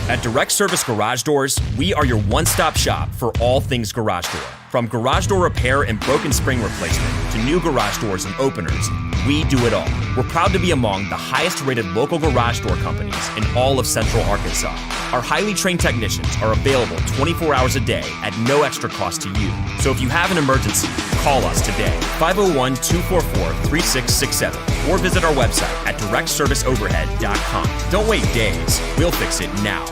At Direct Service Garage Doors, we are your one-stop shop for all things garage door. From garage door repair and broken spring replacement to new garage doors and openers, we do it all. We're proud to be among the highest-rated local garage door companies in all of Central Arkansas. Our highly trained technicians are available 24 hours a day at no extra cost to you. So if you have an emergency, call us today, 501-244-3667, or visit our website at directserviceoverhead.com. Don't wait days. We'll fix it now.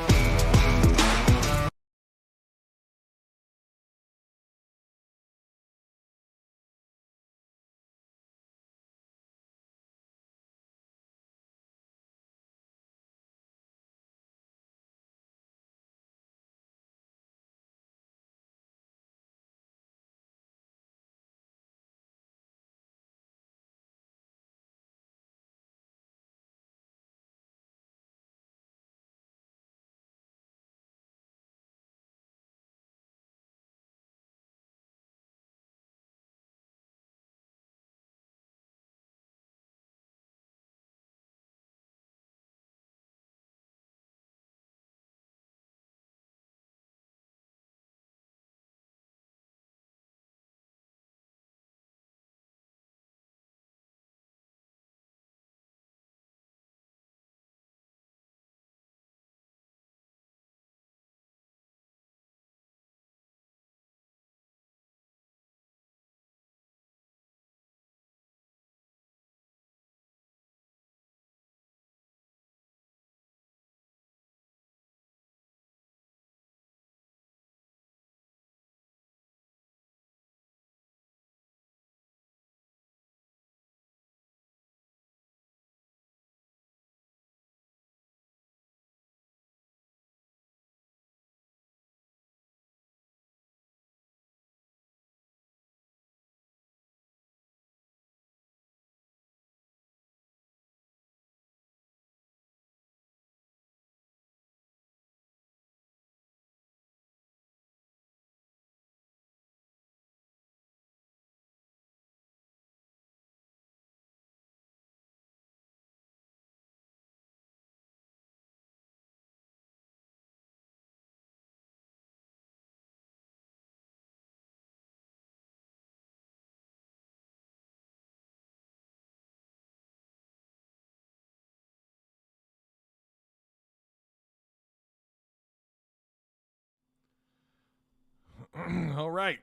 All right.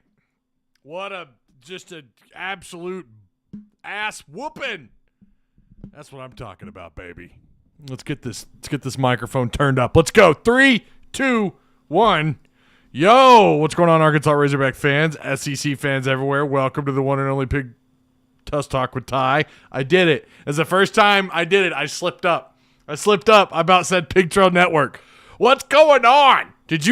What just an absolute ass whooping. That's what I'm talking about, baby. Let's get this microphone turned up. Let's go. 3, 2, 1. Yo, what's going on, Arkansas Razorback fans, SEC fans everywhere? Welcome to the one and only Pig Tuss Talk with Ty. I did it. It's the first time I did it. I slipped up. I about said Pig Trail Network. What's going on? Did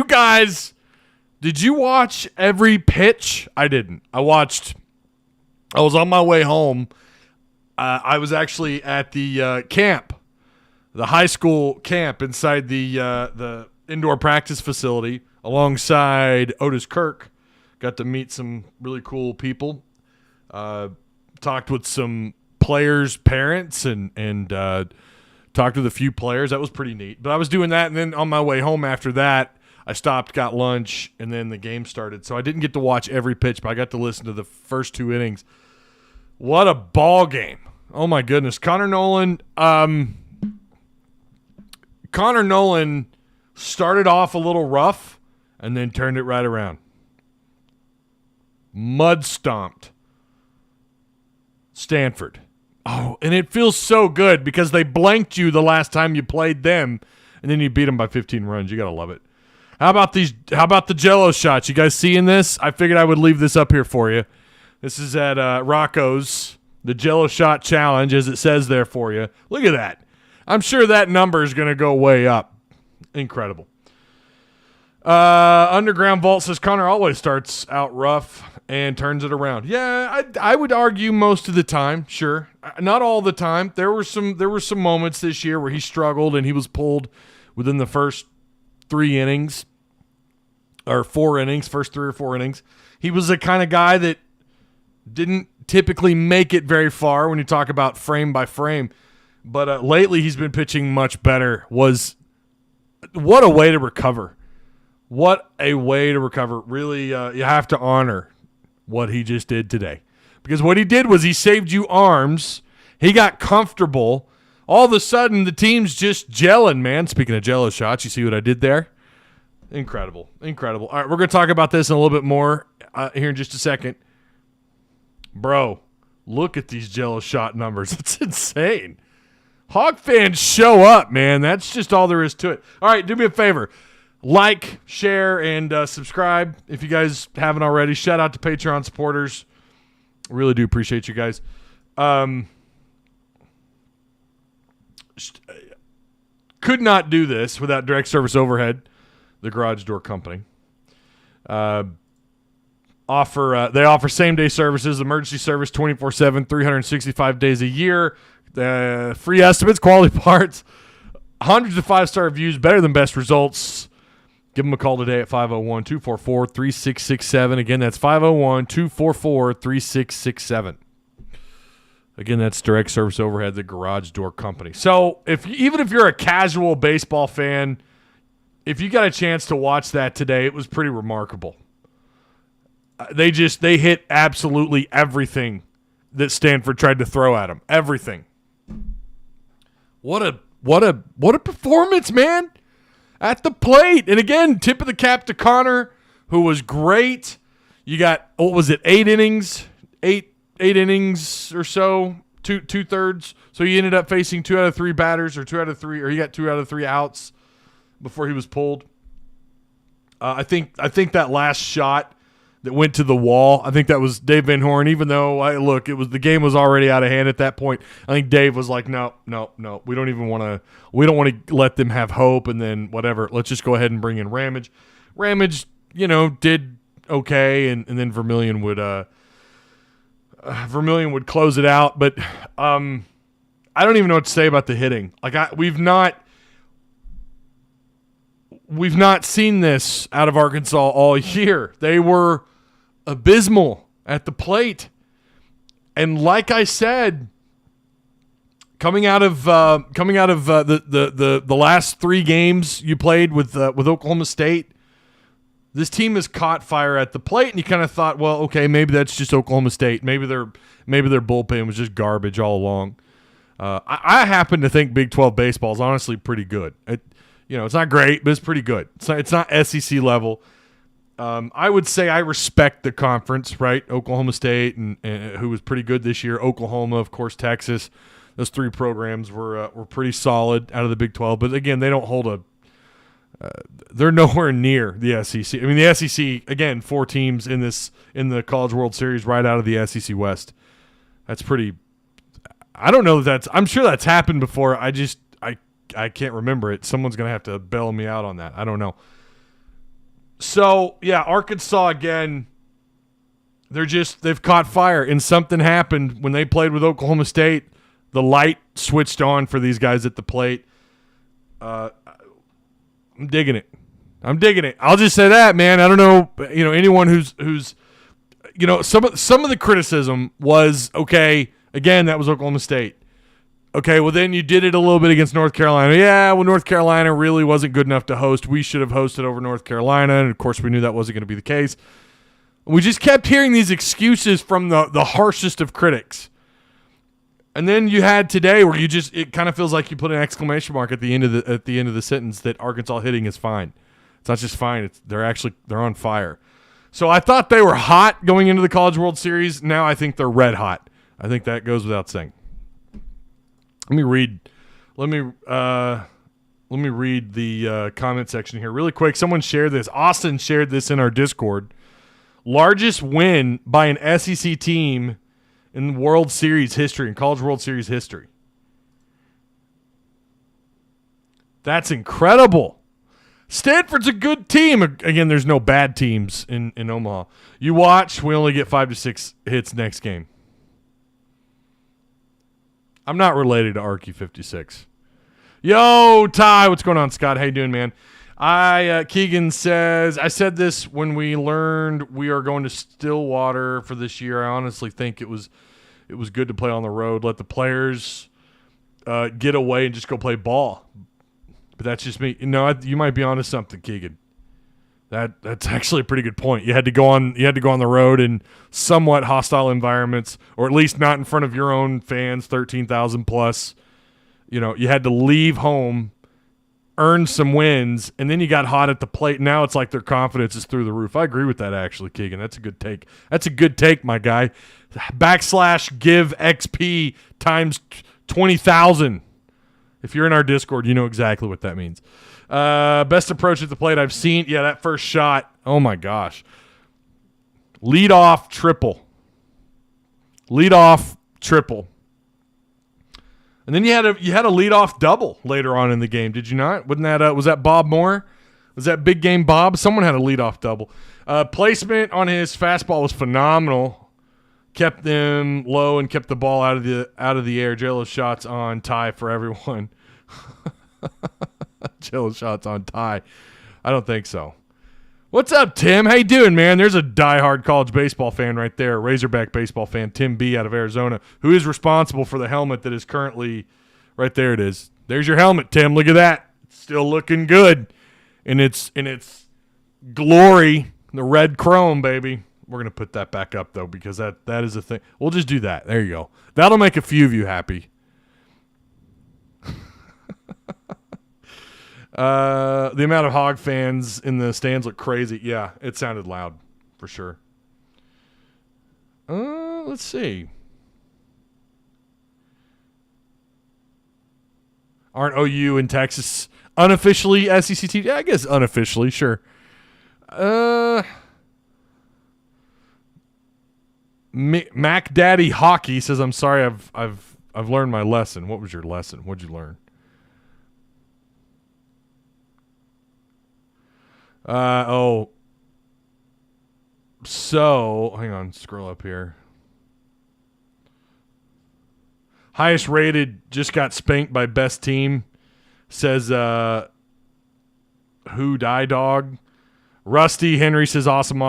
you watch every pitch? I didn't. I was on my way home. I was actually at the camp, the high school camp inside the indoor practice facility alongside Otis Kirk. Got to meet some really cool people. Talked with some players' parents and talked with a few players. That was pretty neat. But I was doing that, and then on my way home after that, I stopped, got lunch, and then the game started. So I didn't get to watch every pitch, but I got to listen to the first 2 innings. What a ball game. Oh, my goodness. Connor Nolan started off a little rough and then turned it right around. Mud stomped Stanford. Oh, and it feels so good because they blanked you the last time you played them, and then you beat them by 15 runs. You got to love it. How about the Jell-O shots? You guys seeing this? I figured I would leave this up here for you. This is at Rocco's, the Jell-O shot challenge, as it says there for you. Look at that. I'm sure that number is going to go way up. Incredible. Underground Vault says Connor always starts out rough and turns it around. Yeah, I would argue most of the time. Sure, not all the time. There were some moments this year where he struggled and he was pulled within the first 3 innings. Or 4 innings, first 3 or 4 innings. He was the kind of guy that didn't typically make it very far when you talk about frame by frame. But lately he's been pitching much better. Was what a way to recover. What a way to recover. Really, you have to honor what he just did today. Because what he did was he saved you arms. He got comfortable. All of a sudden, the team's just gelling, man. Speaking of jello shots, you see what I did there? Incredible. Incredible. All right, we're going to talk about this in a little bit more here in just a second. Bro, look at these jello shot numbers. It's insane. Hawk fans show up, man. That's just all there is to it. All right, do me a favor. Like, share, and subscribe if you guys haven't already. Shout out to Patreon supporters. Really do appreciate you guys. Could not do this without Direct Service Overhead, the garage door company. They offer same-day services, emergency service 24/7, 365 days a year, free estimates, quality parts, hundreds of 5-star reviews, better than best results. Give them a call today at 501-244-3667. Again, that's 501-244-3667. Again, that's Direct Service Overhead, the garage door company. So even if you're a casual baseball fan, if you got a chance to watch that today, it was pretty remarkable. They hit absolutely everything that Stanford tried to throw at them. Everything. What a performance, man. At the plate. And again, tip of the cap to Connor, who was great. You got, 8 innings? 8 innings or so, two-thirds. So he ended up facing 2 out of 3 batters, or he got 2 out of 3 outs before he was pulled. I think that last shot that went to the wall, I think that was Dave Van Horn, even though the game was already out of hand at that point. I think Dave was like, no, we don't want to let them have hope, and then whatever, let's just go ahead and bring in Ramage. Ramage, did okay, and then Vermillion would close it out, but I don't even know what to say about the hitting. We've not seen this out of Arkansas all year. They were abysmal at the plate. And like I said, coming out of the last 3 games you played with Oklahoma State, this team has caught fire at the plate, and you kind of thought, well, okay, maybe that's just Oklahoma State. Maybe their bullpen was just garbage all along. I happen to think Big 12 baseball is honestly pretty good. It's not great, but it's pretty good. It's not SEC level. I would say I respect the conference, right? Oklahoma State, and who was pretty good this year. Oklahoma, of course, Texas. Those 3 programs were pretty solid out of the Big 12. But again, they don't hold they're nowhere near the SEC. I mean, the SEC, again, 4 teams in the College World Series right out of the SEC West. That's pretty. I don't know I'm sure that's happened before. I can't remember it. Someone's going to have to bail me out on that. I don't know. So, yeah, Arkansas, again, they've caught fire, and something happened when they played with Oklahoma State. The light switched on for these guys at the plate. I'm digging it. I'll just say that, man. I don't know, anyone who's some of the criticism was, okay, again, that was Oklahoma State. Okay, well, then you did it a little bit against North Carolina. Yeah, well, North Carolina really wasn't good enough to host. We should have hosted over North Carolina, and, of course, we knew that wasn't going to be the case. We just kept hearing these excuses from the harshest of critics. And then you had today where it kind of feels like you put an exclamation mark at the end of the sentence that Arkansas hitting is fine. It's not just fine. They're on fire. So I thought they were hot going into the College World Series. Now I think they're red hot. I think that goes without saying. Let me read the comment section here really quick. Someone shared this. Austin shared this in our Discord. Largest win by an SEC team in World Series history, in College World Series history. That's incredible. Stanford's a good team. Again, there's no bad teams in Omaha. You watch, we only get 5 to 6 hits next game. I'm not related to Arky56. Yo, Ty, what's going on, Scott? How you doing, man? Keegan says, I said this when we learned we are going to Stillwater for this year. I honestly think it was good to play on the road. Let the players get away and just go play ball. but that's just me. You might be onto something, Keegan. That's actually a pretty good point. You had to go on the road in somewhat hostile environments, or at least not in front of your own fans, 13,000 plus. You had to leave home, earn some wins, and then you got hot at the plate. Now it's like their confidence is through the roof. I agree with that, actually, Keegan. That's a good take. That's a good take, my guy. / give XP times 20,000. If you're in our Discord, you know exactly what that means. Best approach at the plate I've seen. Yeah, that first shot. Oh, my gosh. Lead-off triple. And then you had a lead-off double later on in the game, did you not? Was that Bob Moore? Was that big game Bob? Someone had a lead-off double. Placement on his fastball was phenomenal. Kept them low and kept the ball out of the air. Jello shots on tie for everyone. Jello shots on tie. I don't think so. What's up, Tim? How you doing, man? There's a diehard college baseball fan right there, Razorback baseball fan, Tim B. out of Arizona, who is responsible for the helmet that is currently right there. It is. There's your helmet, Tim. Look at that. It's still looking good in its glory, the red chrome, baby. We're going to put that back up, though, because that is a thing. We'll just do that. There you go. That'll make a few of you happy. The amount of Hog fans in the stands look crazy. Yeah, it sounded loud for sure. Let's see. Aren't OU in Texas unofficially SEC team? Yeah, I guess unofficially, sure. Mac Daddy Hockey says, "I'm sorry, I've learned my lesson." What was your lesson? What'd you learn? So hang on, scroll up here. Highest rated just got spanked by best team, says Who Die Dog. Rusty Henry says awesome.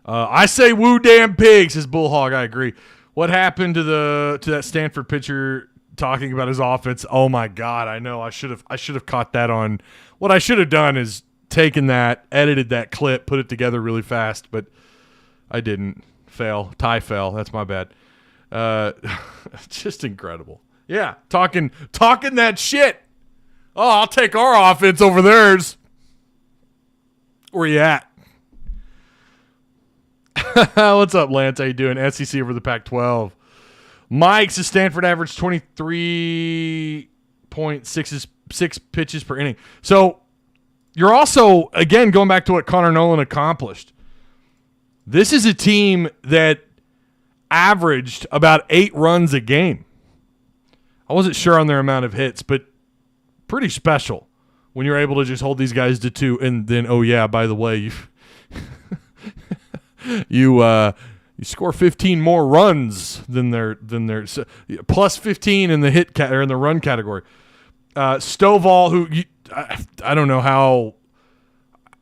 I say woo damn pig, says Bullhog. I agree. What happened to that Stanford pitcher talking about his offense? Oh my God, I know. I should have caught that on. What I should have done is taken that, edited that clip, put it together really fast, but I didn't. Ty fell. That's my bad. Just incredible. Yeah, talking that shit. Oh, I'll take our offense over theirs. Where you at? What's up, Lance? How you doing? SEC over the Pac-12. Mike says Stanford averaged 23.6 pitches per inning. So you're also, again, going back to what Connor Nolan accomplished. This is a team that averaged about 8 runs a game. I wasn't sure on their amount of hits, but pretty special when you're able to just hold these guys to 2. And then, oh yeah, by the way, you score 15 more runs than their plus 15 in the hit or in the run category. Stovall, who I don't know how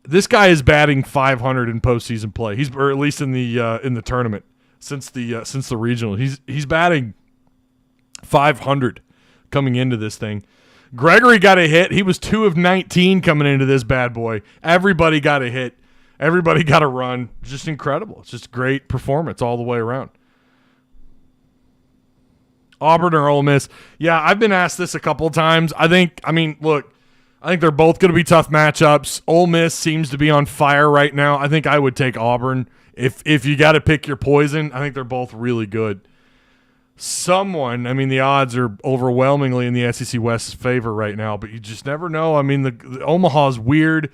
this guy is batting 500 in postseason play. Or at least in the tournament since the regional. He's batting 500 coming into this thing. Gregory got a hit. He was 2 of 19 coming into this bad boy. Everybody got a hit. Everybody got a run. Just incredible. It's just great performance all the way around. Auburn or Ole Miss? Yeah, I've been asked this a couple of times. I think they're both going to be tough matchups. Ole Miss seems to be on fire right now. I think I would take Auburn. If you got to pick your poison, I think they're both really good. The odds are overwhelmingly in the SEC West's favor right now, but you just never know. I mean, the Omaha's weird.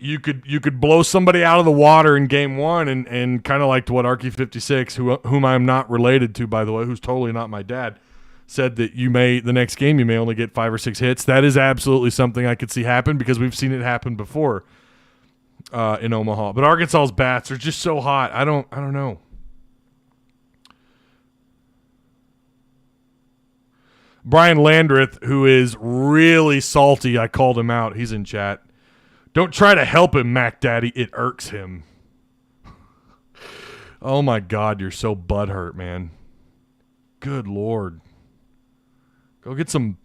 You could blow somebody out of the water in game 1 and kind of like to what Arky 56, whom I'm not related to, by the way, who's totally not my dad, said that the next game you may only get 5 or 6 hits. That is absolutely something I could see happen because we've seen it happen before in Omaha. But Arkansas's bats are just so hot. I don't know. Brian Landreth, who is really salty, I called him out. He's in chat. Don't try to help him, Mac Daddy. It irks him. Oh, my God. You're so butthurt, man. Good Lord. Go get some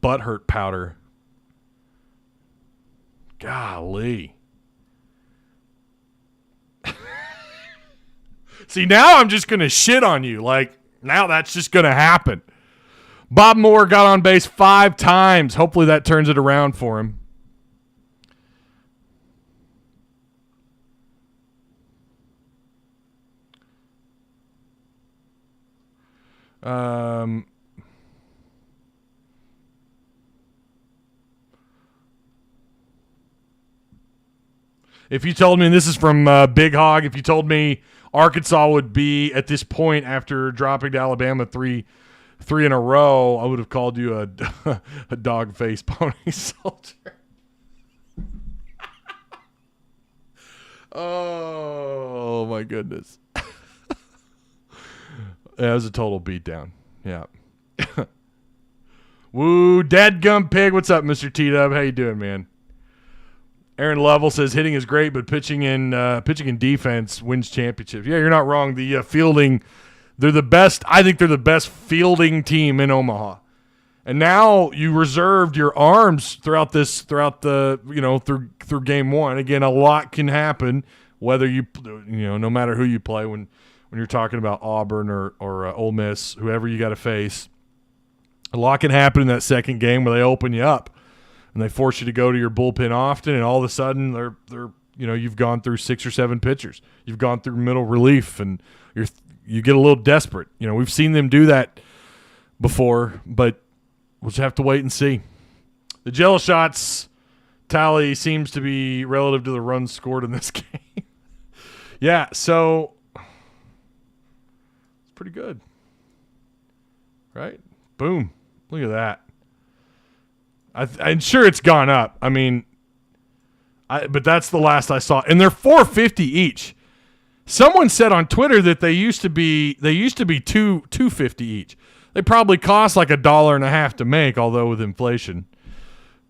butt hurt powder. Golly. See, now I'm just going to shit on you. Like, now that's just going to happen. Bob Moore got on base 5 times. Hopefully that turns it around for him. If you told me, and this is from Big Hog, if you told me Arkansas would be at this point after dropping to Alabama three in a row, I would have called you a dog-faced pony soldier. Oh, my goodness. Yeah, it was a total beatdown. Yeah. Woo, dadgum pig. What's up, Mr. T-Dub? How you doing, man? Aaron Lovell says hitting is great, but pitching in defense wins championships. Yeah, you're not wrong. The fielding, they're the best. I think they're the best fielding team in Omaha. And now you reserved your arms throughout through game one. Again, a lot can happen whether no matter who you play when you're talking about Auburn or Ole Miss, whoever you got to face. A lot can happen in that second game where they open you up and they force you to go to your bullpen often, and all of a sudden they're you've gone through 6 or 7 pitchers. You've gone through middle relief, and you get a little desperate. We've seen them do that before, but we'll just have to wait and see. The Jello shots tally seems to be relative to the runs scored in this game. Yeah, so it's pretty good. Right? Boom. Look at that. I'm sure it's gone up. I mean, but that's the last I saw. And they're $4.50 each. Someone said on Twitter that they used to be $2.50 each. They probably cost like $1.50 to make, although with inflation,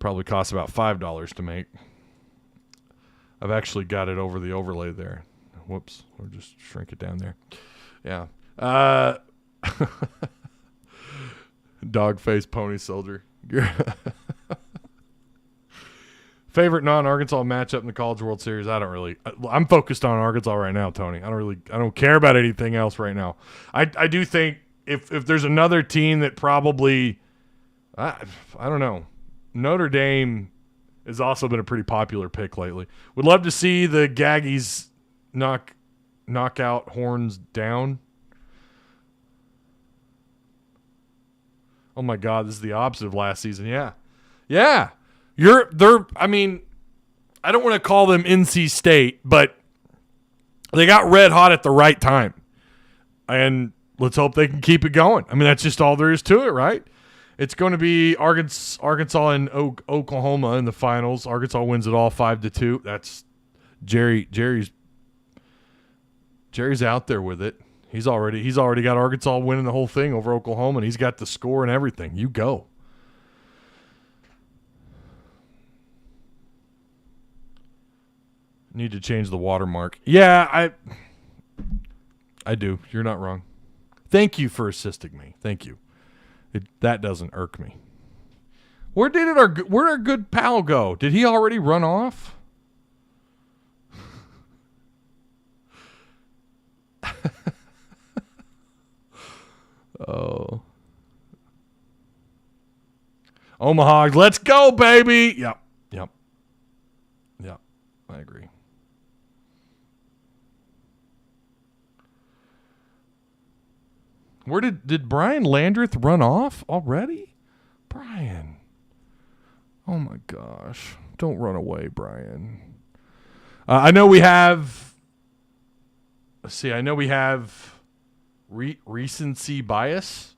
probably costs about $5 to make. I've actually got it over the overlay there. Whoops, we'll just shrink it down there. Yeah. Dog face pony soldier. Favorite non-Arkansas matchup in the College World Series? I'm focused on Arkansas right now, Tony. I don't care about anything else right now. I do think if there's another team that probably, I don't know, Notre Dame has also been a pretty popular pick lately. Would love to see the Gaggies knock out Horns down. Oh my God, this is the opposite of last season. Yeah. I don't want to call them NC State, but they got red hot at the right time. And let's hope they can keep it going. I mean, that's just all there is to it, right? It's going to be Arkansas and Oklahoma in the finals. Arkansas wins it all 5-2. That's Jerry's out there with it. He's already got Arkansas winning the whole thing over Oklahoma, and he's got the score and everything. You go. Need to change the watermark. Yeah, I do. You're not wrong. Thank you for assisting me. Thank you. That doesn't irk me. Where'd our good pal go? Did he already run off? Oh. Omaha, let's go, baby. Yep. I agree. Where did Brian Landreth run off already? Brian. Oh my gosh. Don't run away, Brian. I know we have recency bias,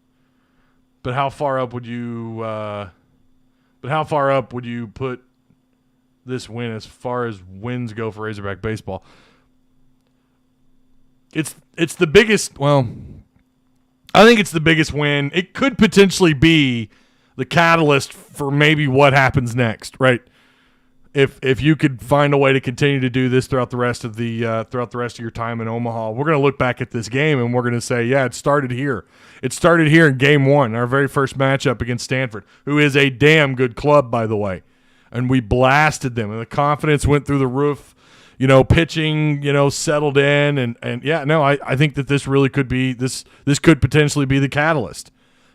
but how far up would you put this win as far as wins go for Razorback baseball? It's the biggest. Well, I think it's the biggest win. It could potentially be the catalyst for maybe what happens next, right? if you could find a way to continue to do this throughout the rest of your time in Omaha, we're going to look back at this game and we're going to say, yeah, it started here. It started here in game 1, our very first matchup against Stanford, who is a damn good club, by the way. And we blasted them, and the confidence went through the roof. Pitching, settled in, and yeah, no, I think that this really could be this could potentially be the catalyst.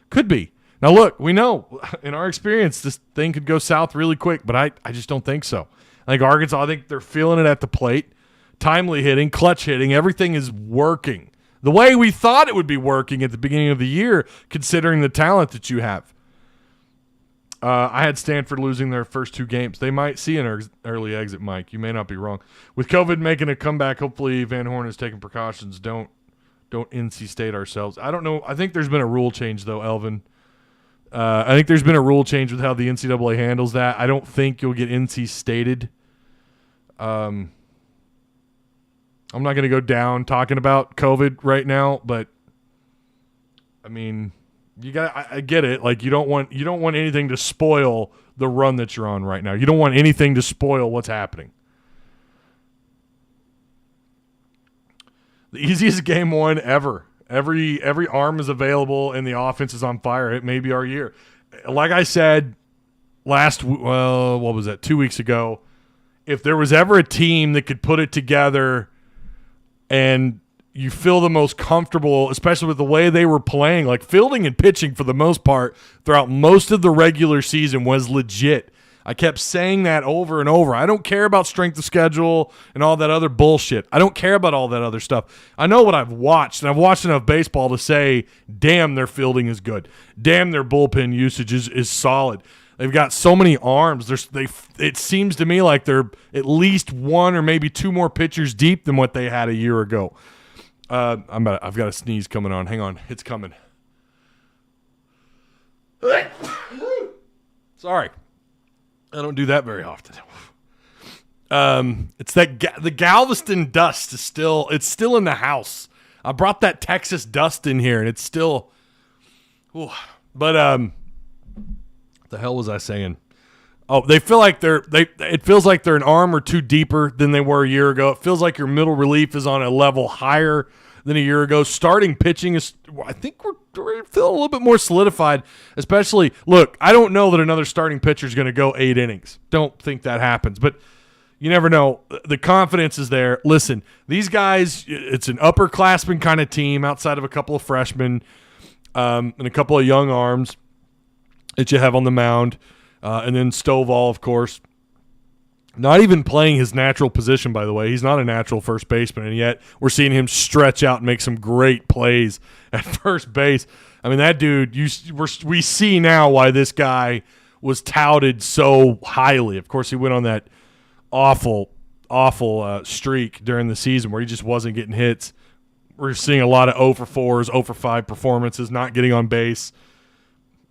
Could be. Now, look, we know in our experience this thing could go south really quick, but I just don't think so. I think Arkansas, I think they're feeling it at the plate. Timely hitting, clutch hitting, everything is working the way we thought it would be working at the beginning of the year, considering the talent that you have. I had Stanford losing their first 2 games. They might see an early exit, Mike. You may not be wrong. With COVID making a comeback, hopefully Van Horn is taking precautions. Don't NC State ourselves. I don't know. I think there's been a rule change, though, Elvin. I think there's been a rule change with how the NCAA handles that. I don't think you'll get NC Stated. I'm not going to go down talking about COVID right now, but I mean, I get it. Like you don't want anything to spoil the run that you're on right now. You don't want anything to spoil what's happening. The easiest game 1 ever. Every arm is available and the offense is on fire. It may be our year. Like I said what was that? 2 weeks ago. If there was ever a team that could put it together and you feel the most comfortable, especially with the way they were playing, like fielding and pitching for the most part throughout most of the regular season was legit. I kept saying that over and over. I don't care about strength of schedule and all that other bullshit. I don't care about all that other stuff. I know what I've watched, and I've watched enough baseball to say, damn, their fielding is good. Damn, their bullpen usage is solid. They've got so many arms. It seems to me like they're at least 1 or maybe 2 more pitchers deep than what they had a year ago. I've got a sneeze coming on. Hang on. It's coming. Sorry. I don't do that very often. It's the Galveston dust is still in the house. I brought that Texas dust in here and it's still, but the hell was I saying? Oh, they feel like it feels like they're an arm or 2 deeper than they were a year ago. It feels like your middle relief is on a level higher than a year ago. Starting pitching is, I think we're feeling a little bit more solidified, especially, look, I don't know that another starting pitcher is going to go 8 innings. Don't think that happens, but you never know. The confidence is there. Listen, these guys, it's an upperclassman kind of team outside of a couple of freshmen and a couple of young arms that you have on the mound. And then Stovall, of course, not even playing his natural position, by the way. He's not a natural first baseman, and yet we're seeing him stretch out and make some great plays at first base. I mean, that dude, we see now why this guy was touted so highly. Of course, he went on that awful streak during the season where he just wasn't getting hits. We're seeing a lot of 0 for 4s, 0 for 5 performances, not getting on base.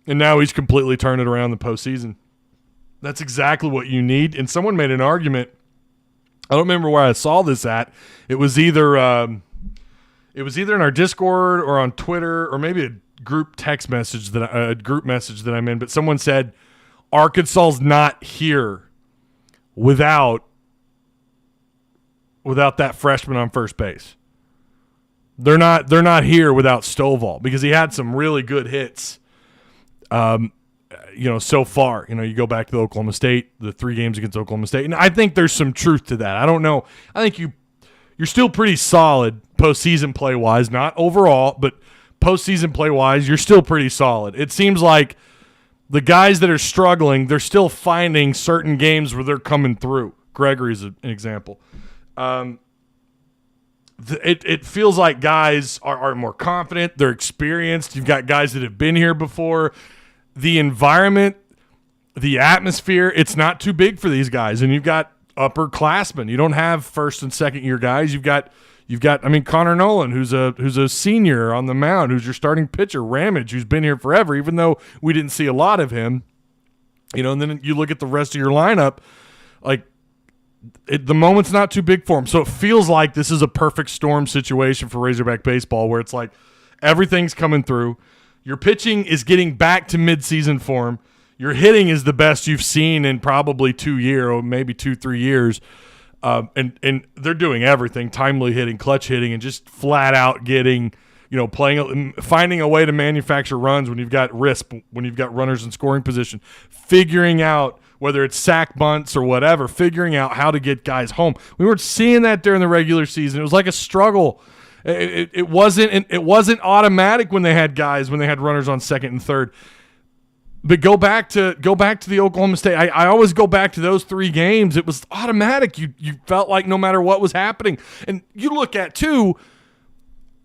And now he's completely turned it around in the postseason. That's exactly what you need. And someone made an argument. I don't remember where I saw this at. It was either in our Discord or on Twitter or maybe a group message that I'm in. But someone said Arkansas's not here without that freshman on first base. They're not here without Stovall because he had some really good hits. So far, you go back to the Oklahoma State, the 3 games against Oklahoma State, and I think there's some truth to that. I don't know. I think you're still pretty solid postseason play-wise, not overall, but postseason play-wise, you're still pretty solid. It seems like the guys that are struggling, they're still finding certain games where they're coming through. Gregory's an example. It feels like guys are more confident, they're experienced. You've got guys that have been here before. The environment, the atmosphere, it's not too big for these guys. And you've got upperclassmen. You don't have first and second year guys. You've got Connor Nolan, who's a senior on the mound, who's your starting pitcher. Ramage, who's been here forever, even though we didn't see a lot of him. And then you look at the rest of your lineup, like the moment's not too big for him. So it feels like this is a perfect storm situation for Razorback baseball where it's like everything's coming through. Your pitching is getting back to midseason form. Your hitting is the best you've seen in probably 2 years, or maybe 2-3 years. And they're doing everything, timely hitting, clutch hitting, and just flat out getting, finding a way to manufacture runs when you've got risk, when you've got runners in scoring position, figuring out whether it's sack bunts or whatever, figuring out how to get guys home. We were seeing that during the regular season. It was like a struggle. It wasn't automatic when they had runners on second and third. But go back to the Oklahoma State. I always go back to those 3 games. It was automatic. You felt like no matter what was happening. And you look at, too,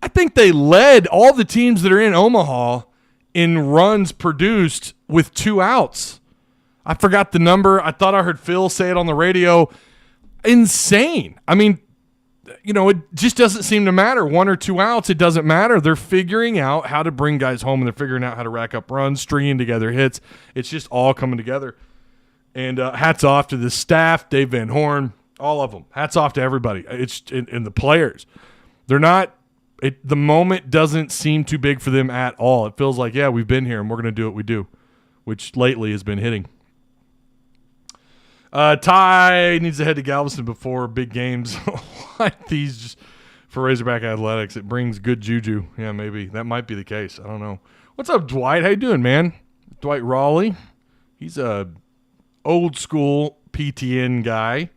I think they led all the teams that are in Omaha in runs produced with 2 outs. I forgot the number. I thought I heard Phil say it on the radio. Insane. I mean, it just doesn't seem to matter. 1 or 2 outs, it doesn't matter. They're figuring out how to bring guys home, and they're figuring out how to rack up runs, stringing together hits. It's just all coming together. And hats off to the staff, Dave Van Horn, all of them. Hats off to everybody. And the players. They're not – the moment doesn't seem too big for them at all. It feels like, yeah, we've been here, and we're going to do what we do, which lately has been hitting. Ty needs to head to Galveston before big games like these just for Razorback Athletics. It brings good juju. Yeah, maybe. That might be the case. I don't know. What's up, Dwight? How you doing, man? Dwight Raleigh. He's a old school PTN guy.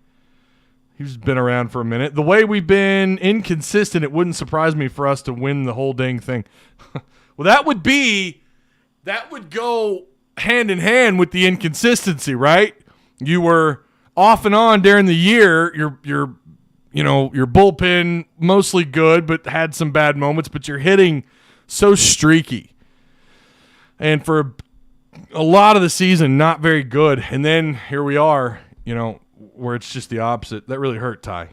He's been around for a minute. The way we've been inconsistent, it wouldn't surprise me for us to win the whole dang thing. Well, that would go hand in hand with the inconsistency, right? You were off and on during the year. Your bullpen mostly good, but had some bad moments. But you're hitting so streaky, and for a lot of the season, not very good. And then here we are, where it's just the opposite. That really hurt, Ty.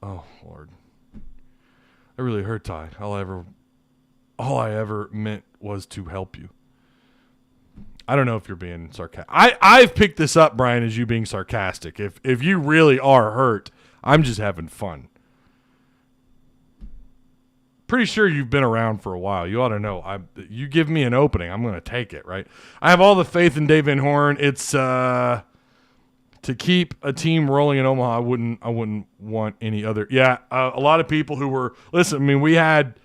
Oh Lord, that really hurt, Ty. All I ever meant was to help you. I don't know if you're being sarcastic. I've picked this up, Brian, as you being sarcastic. If you really are hurt, I'm just having fun. Pretty sure you've been around for a while. You ought to know. You give me an opening, I'm going to take it, right? I have all the faith in Dave Van Horn. It's to keep a team rolling in Omaha. I wouldn't want any other. Yeah, a lot of people who were listen. I mean, we had.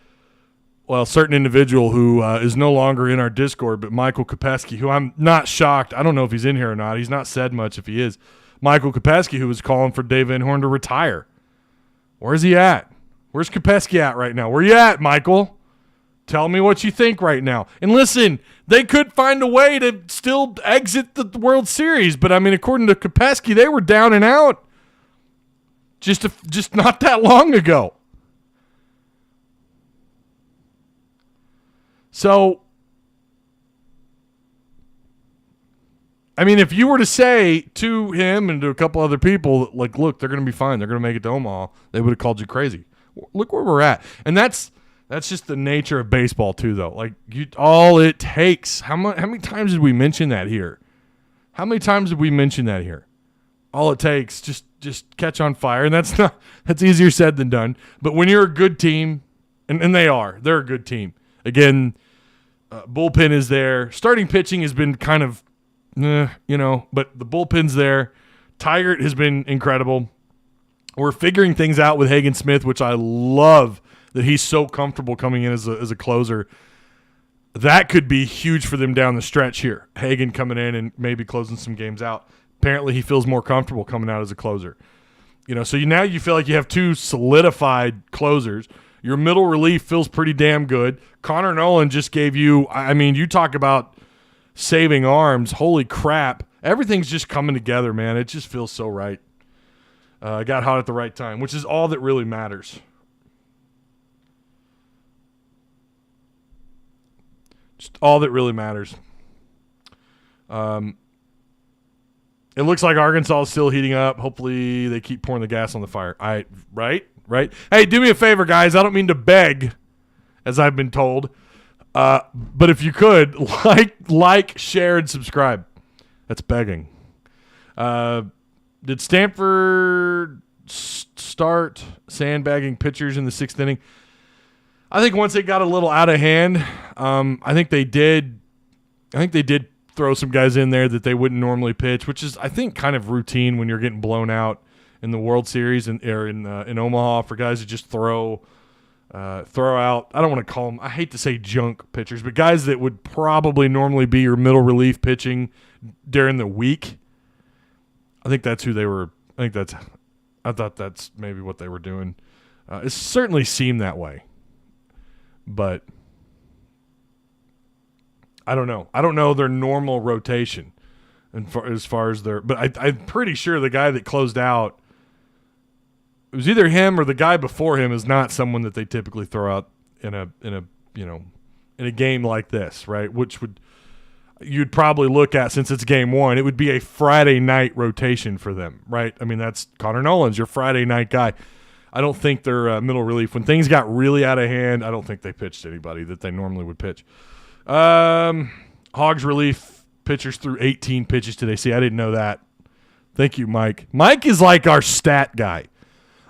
Well, a certain individual who is no longer in our Discord, but Michael Kopesky, who I'm not shocked. I don't know if he's in here or not. He's not said much if he is. Michael Kopesky, who was calling for Dave Van Horn to retire. Where's he at? Where's Kopesky at right now? Where you at, Michael? Tell me what you think right now. And listen, they could find a way to still exit the World Series, but I mean, according to Kopesky, they were down and out just not that long ago. So, I mean, if you were to say to him and to a couple other people, like, look, they're going to be fine. They're going to make it to Omaha. They would have called you crazy. Look where we're at. And that's just the nature of baseball, too, though. Like, all it takes. How many times did we mention that here? How many times did we mention that here? All it takes, just catch on fire. And that's easier said than done. But when you're a good team, and they're a good team. Again, bullpen is there. Starting pitching has been kind of, but the bullpen's there. Tigert has been incredible. We're figuring things out with Hagen Smith, which I love that he's so comfortable coming in as a closer. That could be huge for them down the stretch here. Hagen coming in and maybe closing some games out. Apparently he feels more comfortable coming out as a closer. So now you feel like you have 2 solidified closers. Your middle relief feels pretty damn good. Connor Nolan just gave you, you talk about saving arms. Holy crap. Everything's just coming together, man. It just feels so right. Got hot at the right time, which is all that really matters. Just all that really matters. It looks like Arkansas is still heating up. Hopefully they keep pouring the gas on the fire. Right? Hey, do me a favor, guys. I don't mean to beg, as I've been told. But if you could, like, share, and subscribe. That's begging. Did Stanford start sandbagging pitchers in the 6th inning? I think once it got a little out of hand, I think they did throw some guys in there that they wouldn't normally pitch, which is, I think, kind of routine when you're getting blown out in the World Series or in Omaha, for guys to just throw out. I don't want to call them, I hate to say junk pitchers, but guys that would probably normally be your middle relief pitching during the week. I think that's who they were. I thought that's maybe what they were doing. It certainly seemed that way, but I don't know. I don't know their normal rotation, and as far as their. But I'm pretty sure the guy that closed out, it was either him or the guy before him, is not someone that they typically throw out in a game like this, right? Which you'd probably look at, since it's game one, it would be a Friday night rotation for them, right? I mean, that's Connor Nolan's your Friday night guy. I don't think they're middle relief. When things got really out of hand, I don't think they pitched anybody that they normally would pitch. Hogs relief pitchers threw 18 pitches today. See, I didn't know that. Thank you, Mike. Mike is like our stat guy.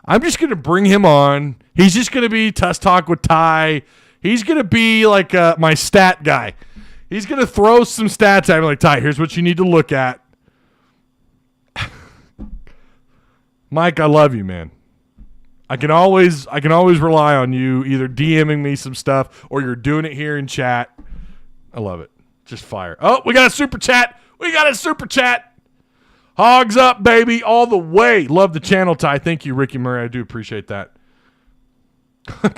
I'm just going to bring him on. He's just going to be Tuss Talk with Ty. He's going to be like my stat guy. He's going to throw some stats at me like, Ty, here's what you need to look at. Mike, I love you, man. I can always rely on you either DMing me some stuff or you're doing it here in chat. I love it. Just fire. Oh, we got a super chat. Hogs up, baby, all the way. Love the channel, Ty. Thank you, Ricky Murray. I do appreciate that.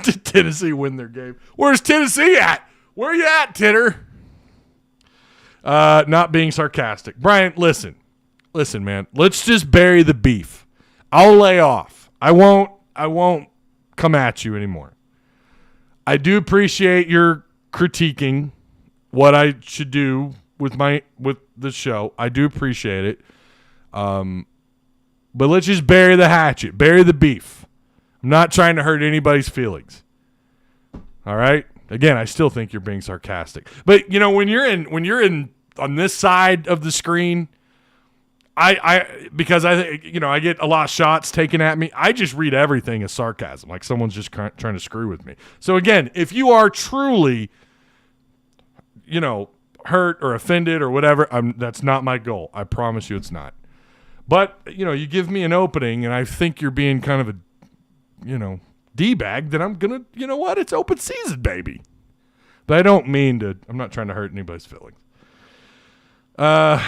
Did Tennessee win their game? Where's Tennessee at? Where you at, Titter? Not being sarcastic. Brian, listen, man. Let's just bury the beef. I'll lay off. I won't come at you anymore. I do appreciate your critiquing what I should do with the show. I do appreciate it. But let's just bury the hatchet, bury the beef. I'm not trying to hurt anybody's feelings. All right? Again, I still think you're being sarcastic. But you know, when you're in on this side of the screen, because I get a lot of shots taken at me, I just read everything as sarcasm, like someone's just trying to screw with me. So again, if you are truly, hurt or offended or whatever, that's not my goal. I promise you it's not. But, you give me an opening and I think you're being kind of a, D-bag, then I'm going to, it's open season, baby. But I don't mean to, I'm not trying to hurt anybody's feelings. I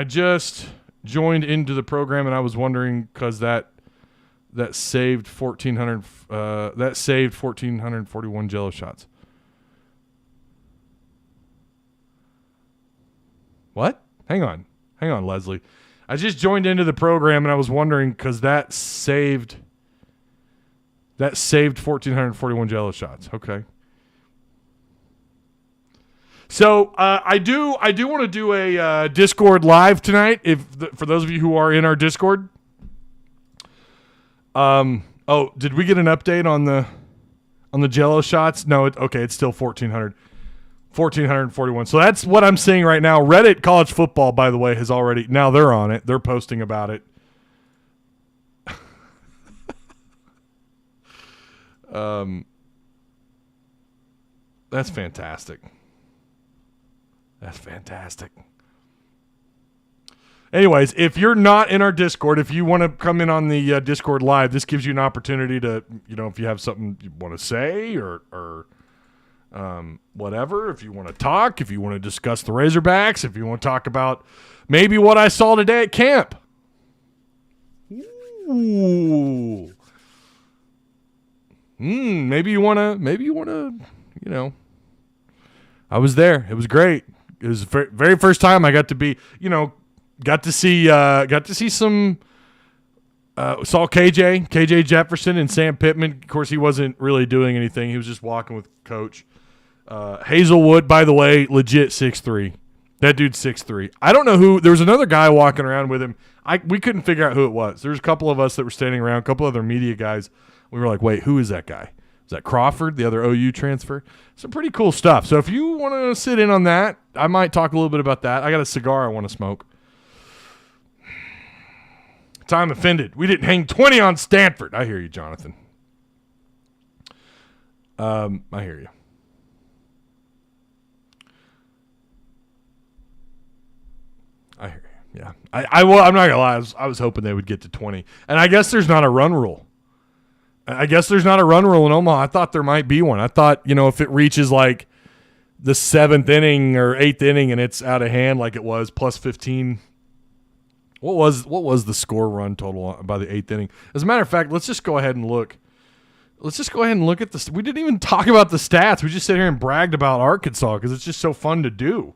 just joined into the program and I was wondering, because that saved 1,441 Jello shots. What? Hang on, Leslie. I just joined into the program and I was wondering, because that saved 1,441 Jello shots. Okay. So I do want to do a Discord live tonight. For those of you who are in our Discord. Did we get an update on the Jello shots? No. It's still 1,400. 1,441. So that's what I'm seeing right now. Reddit College Football, by the way, has already, now they're on it. They're posting about it. That's fantastic. Anyways, if you're not in our Discord, if you want to come in on the Discord live, this gives you an opportunity to, if you have something you want to say or whatever, if you want to talk, if you want to discuss the Razorbacks, if you want to talk about maybe what I saw today at camp. Ooh. Maybe you want to, I was there. It was great. It was the very first time I got to be, got to see some, saw KJ Jefferson and Sam Pittman. Of course, he wasn't really doing anything. He was just walking with Coach. Hazelwood, by the way, legit 6'3". That dude's 6'3". I don't know who. There was another guy walking around with him. We couldn't figure out who it was. There was a couple of us that were standing around, a couple other media guys. We were like, wait, who is that guy? Is that Crawford, the other OU transfer? Some pretty cool stuff. So if you want to sit in on that, I might talk a little bit about that. I got a cigar I want to smoke. I'm offended. We didn't hang 20 on Stanford. I hear you, Jonathan. I hear you. Yeah. I'm not gonna lie. I was hoping they would get to 20, and I guess there's not a run rule. I guess there's not a run rule in Omaha. I thought there might be one. I thought, if it reaches like the 7th inning or 8th inning and it's out of hand like it was, plus 15. What was the score run total by the 8th inning? As a matter of fact, let's just go ahead and look. Let's just go ahead and look at this. We didn't even talk about the stats. We just sit here and bragged about Arkansas because it's just so fun to do.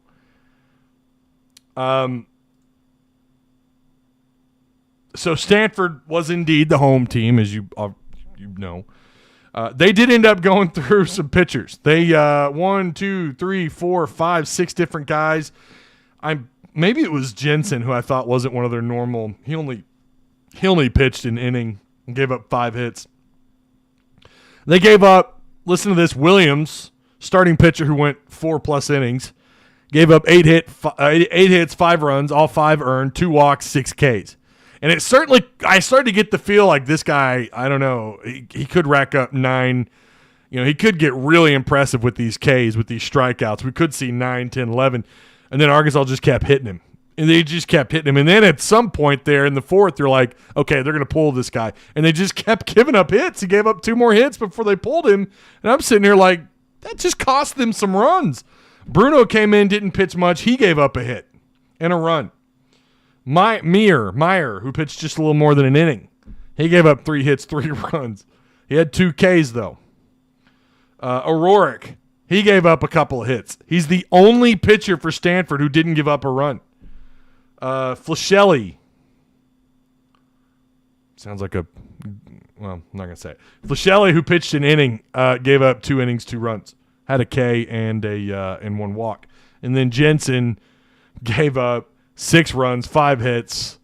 So Stanford was indeed the home team, as you know. They did end up going through some pitchers. They 1, 2, 3, 4, 5, 6 different guys. Maybe it was Jensen, who I thought wasn't one of their normal. He only pitched an inning and gave up 5 hits. They gave up, listen to this, Williams, starting pitcher who went 4+ innings, gave up 8 hits, 5 runs, all 5 earned, 2 walks, 6 Ks. And I started to get the feel like this guy, I don't know, he could rack up 9. He could get really impressive with these Ks, with these strikeouts. We could see 9, 10, 11. And then Arkansas just kept hitting him. And they just kept hitting him. And then at some point there in the 4th, they're like, okay, they're going to pull this guy. And they just kept giving up hits. He gave up 2 more hits before they pulled him. And I'm sitting here like, that just cost them some runs. Bruno came in, didn't pitch much. He gave up a hit and a run. Meyer, who pitched just a little more than an inning, he gave up 3 hits, 3 runs. He had 2 Ks, though. O'Rourke, he gave up a couple of hits. He's the only pitcher for Stanford who didn't give up a run. Flaschelli. Sounds like I'm not going to say it. Flaschelli, who pitched an inning, gave up 2 innings, 2 runs. Had a K and 1 walk. And then Jensen gave up 6 runs, 5 hits.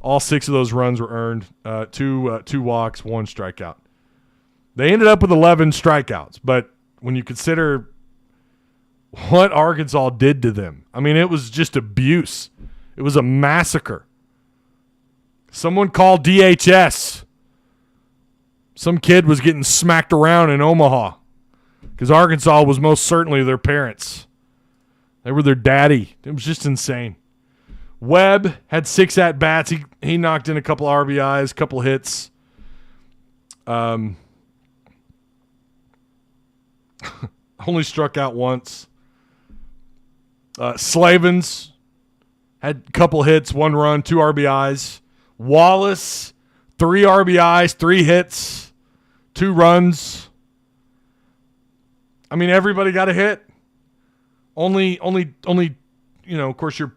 All 6 of those runs were earned. 2 walks, 1 strikeout. They ended up with 11 strikeouts, but when you consider what Arkansas did to them, I mean, it was just abuse. It was a massacre. Someone called DHS. Some kid was getting smacked around in Omaha because Arkansas was most certainly their parents. They were their daddy. It was just insane. Webb had 6 at-bats. He knocked in a couple RBIs, a couple hits. Only struck out once. Slavens had a couple hits, 1 run, 2 RBIs. Wallace, 3 RBIs, 3 hits, 2 runs. I mean, everybody got a hit. Only, of course, your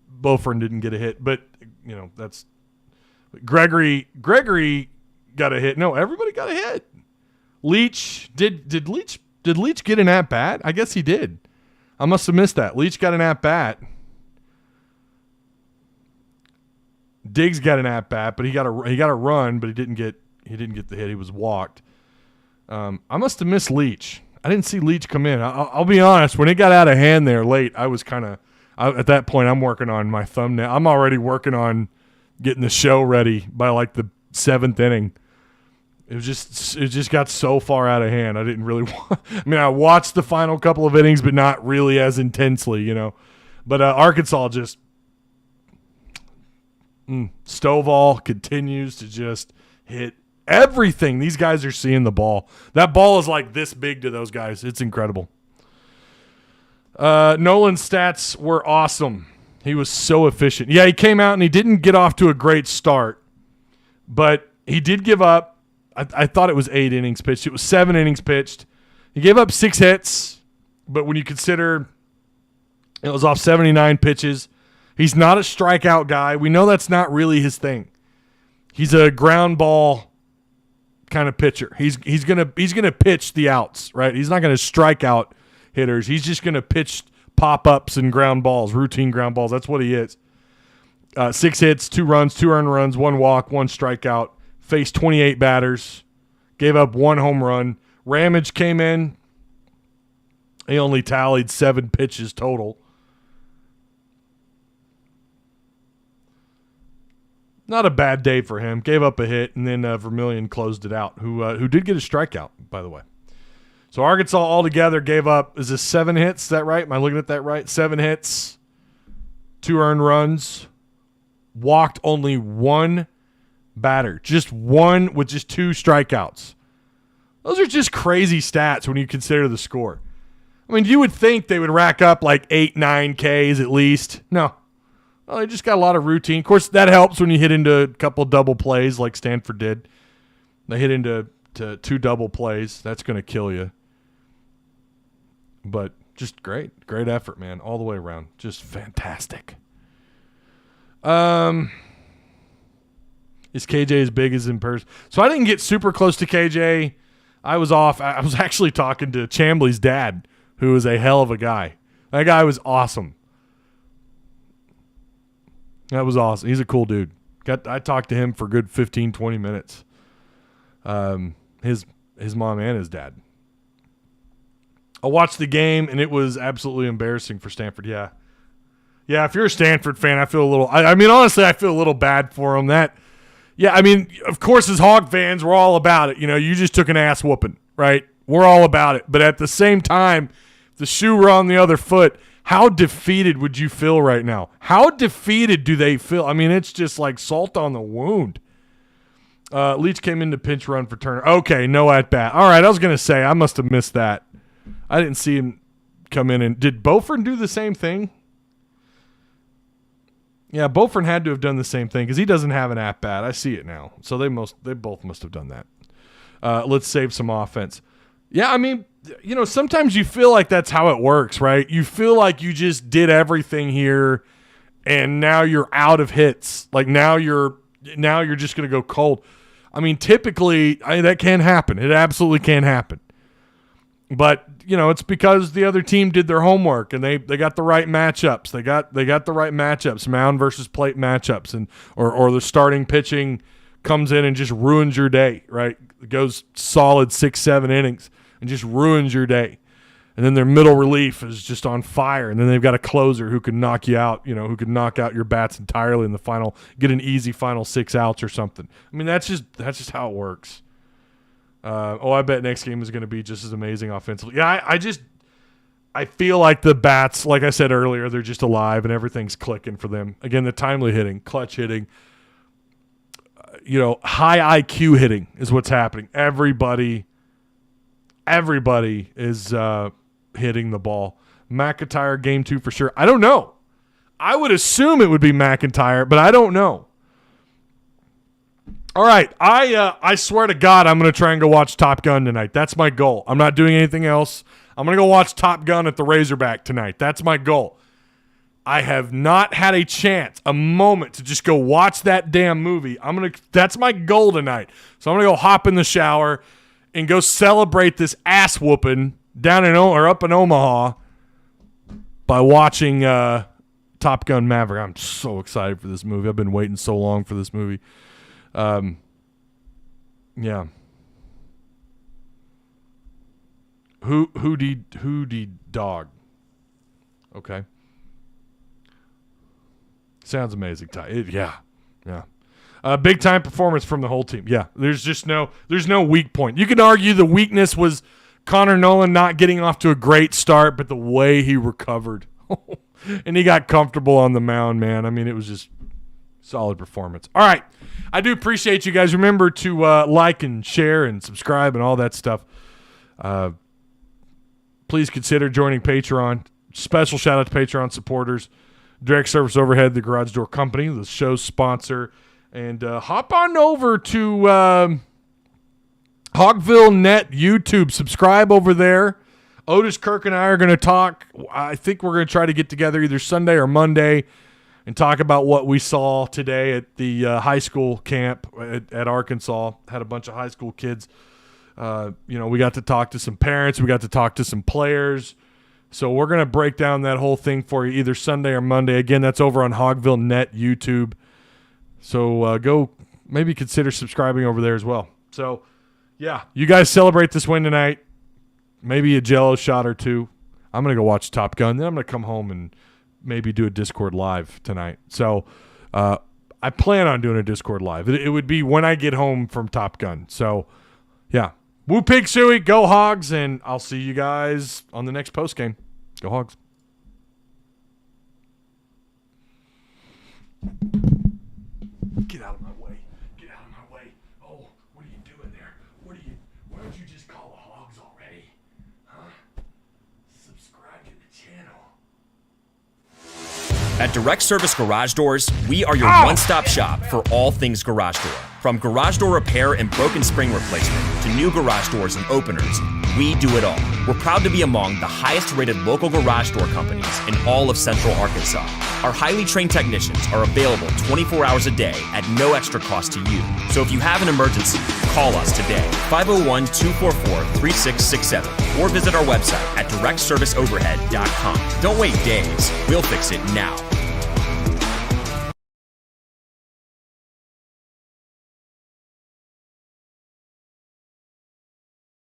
Beaufort didn't get a hit, but, that's Gregory got a hit. No, everybody got a hit. Leach, did Leach get an at-bat? I guess he did. I must have missed that. Leach got an at-bat. Diggs got an at-bat, but he got a run, but he didn't get the hit. He was walked. I must have missed Leach. I didn't see Leach come in. I'll be honest. When it got out of hand there late, I was kind of at that point. I'm working on my thumbnail. I'm already working on getting the show ready by like the 7th inning. It just got so far out of hand. I didn't really I watched the final couple of innings, but not really as intensely, But Arkansas just Stovall continues to just hit everything. These guys are seeing the ball. That ball is like this big to those guys. It's incredible. Nolan's stats were awesome. He was so efficient. Yeah, he came out and he didn't get off to a great start, but he did give up. I thought it was 8 innings pitched. It was 7 innings pitched. He gave up 6 hits, but when you consider it was off 79 pitches, he's not a strikeout guy. We know that's not really his thing. He's a ground ball kind of pitcher. He's gonna pitch the outs, right? He's not gonna strike out hitters. He's just gonna pitch pop-ups and ground balls, routine ground balls. That's what he is. 6 hits, 2 runs, 2 earned runs, 1 walk, 1 strikeout. Faced 28 batters, gave up 1 home run. Ramage came in. He only tallied 7 pitches total. Not a bad day for him. Gave up a hit, and then Vermillion closed it out, who did get a strikeout, by the way. So Arkansas altogether gave up, is this 7 hits? Is that right? Am I looking at that right? 7 hits, 2 earned runs, walked only one batter, just one with just 2 strikeouts. Those are just crazy stats when you consider the score. I mean, you would think they would rack up like 8, 9 Ks at least. No. Well, they just got a lot of routine. Of course, that helps when you hit into a couple double plays like Stanford did. They hit into 2 double plays. That's going to kill you. But just great effort, man, all the way around. Just fantastic. Is KJ as big as in person? So I didn't get super close to KJ. I was off. I was actually talking to Chambly's dad, who is a hell of a guy. That guy was awesome. That was awesome. He's a cool dude. I talked to him for a good 15, 20 minutes. His mom and his dad. I watched the game, and it was absolutely embarrassing for Stanford. Yeah, if you're a Stanford fan, I feel a little – I mean, honestly, I feel a little bad for him. I mean, of course, as Hog fans, we're all about it. You know, you just took an ass whooping, right? We're all about it. But at the same time, if the shoe were on the other foot, how defeated would you feel right now? How defeated do they feel? I mean, it's just like salt on the wound. Leach came in to pinch run for Turner. Okay, no at bat. All right, I was going to say, I must have missed that. I didn't see him come in. And did Beaufort do the same thing? Yeah, Beaufort had to have done the same thing because he doesn't have an at-bat. I see it now. So they both must have done that. Let's save some offense. Yeah, I mean, you know, sometimes you feel like that's how it works, right? You feel like you just did everything here and now you're out of hits. Like now you're just going to go cold. I mean, typically that can happen. It absolutely can happen. But, you know, it's because the other team did their homework and they got the right matchups. They got the right matchups, mound versus plate matchups, and or the starting pitching comes in and just ruins your day, right? It goes solid 6, 7 innings and just ruins your day. And then their middle relief is just on fire, and then they've got a closer who can knock you out, you know, who can knock out your bats entirely in the final, get an easy final 6 outs or something. I mean, that's just how it works. I bet next game is going to be just as amazing offensively. Yeah, I feel like the bats, like I said earlier, they're just alive and everything's clicking for them. Again, the timely hitting, clutch hitting, high IQ hitting is what's happening. Everybody is hitting the ball. McIntyre game 2 for sure. I don't know. I would assume it would be McIntyre, but I don't know. All right, I swear to God, I'm going to try and go watch Top Gun tonight. That's my goal. I'm not doing anything else. I'm going to go watch Top Gun at the Razorback tonight. That's my goal. I have not had a chance, a moment to just go watch that damn movie. That's my goal tonight. So I'm going to go hop in the shower and go celebrate this ass whooping down up in Omaha by watching Top Gun Maverick. I'm so excited for this movie. I've been waiting so long for this movie. Yeah. Hootie dog. Okay. Sounds amazing. Yeah. Big time performance from the whole team. Yeah. There's no weak point. You can argue the weakness was Connor Nolan not getting off to a great start, but the way he recovered and he got comfortable on the mound, man. I mean, it was just solid performance. All right. I do appreciate you guys. Remember to like and share and subscribe and all that stuff. Please consider joining Patreon. Special shout out to Patreon supporters. Direct Service Overhead, the Garage Door Company, the show's sponsor. And hop on over to Hogville Net YouTube. Subscribe over there. Otis Kirk and I are going to talk. I think we're going to try to get together either Sunday or Monday and talk about what we saw today at the high school camp at Arkansas. Had a bunch of high school kids. We got to talk to some parents. We got to talk to some players. So we're going to break down that whole thing for you either Sunday or Monday. Again, that's over on Hogville Net YouTube. So go maybe consider subscribing over there as well. So, yeah, you guys celebrate this win tonight. Maybe a Jell-O shot or two. I'm going to go watch Top Gun. Then I'm going to come home and maybe do a Discord live tonight. So I plan on doing a Discord live. It would be when I get home from Top Gun. So, yeah. Woo Pig Suey, go Hogs, and I'll see you guys on the next post game. Go Hogs. At Direct Service Garage Doors, we are your one-stop shop for all things garage door. From garage door repair and broken spring replacement to new garage doors and openers, we do it all. We're proud to be among the highest-rated local garage door companies in all of Central Arkansas. Our highly trained technicians are available 24 hours a day at no extra cost to you. So if you have an emergency, call us today, 501-244-3667, or visit our website at directserviceoverhead.com. Don't wait days. We'll fix it now.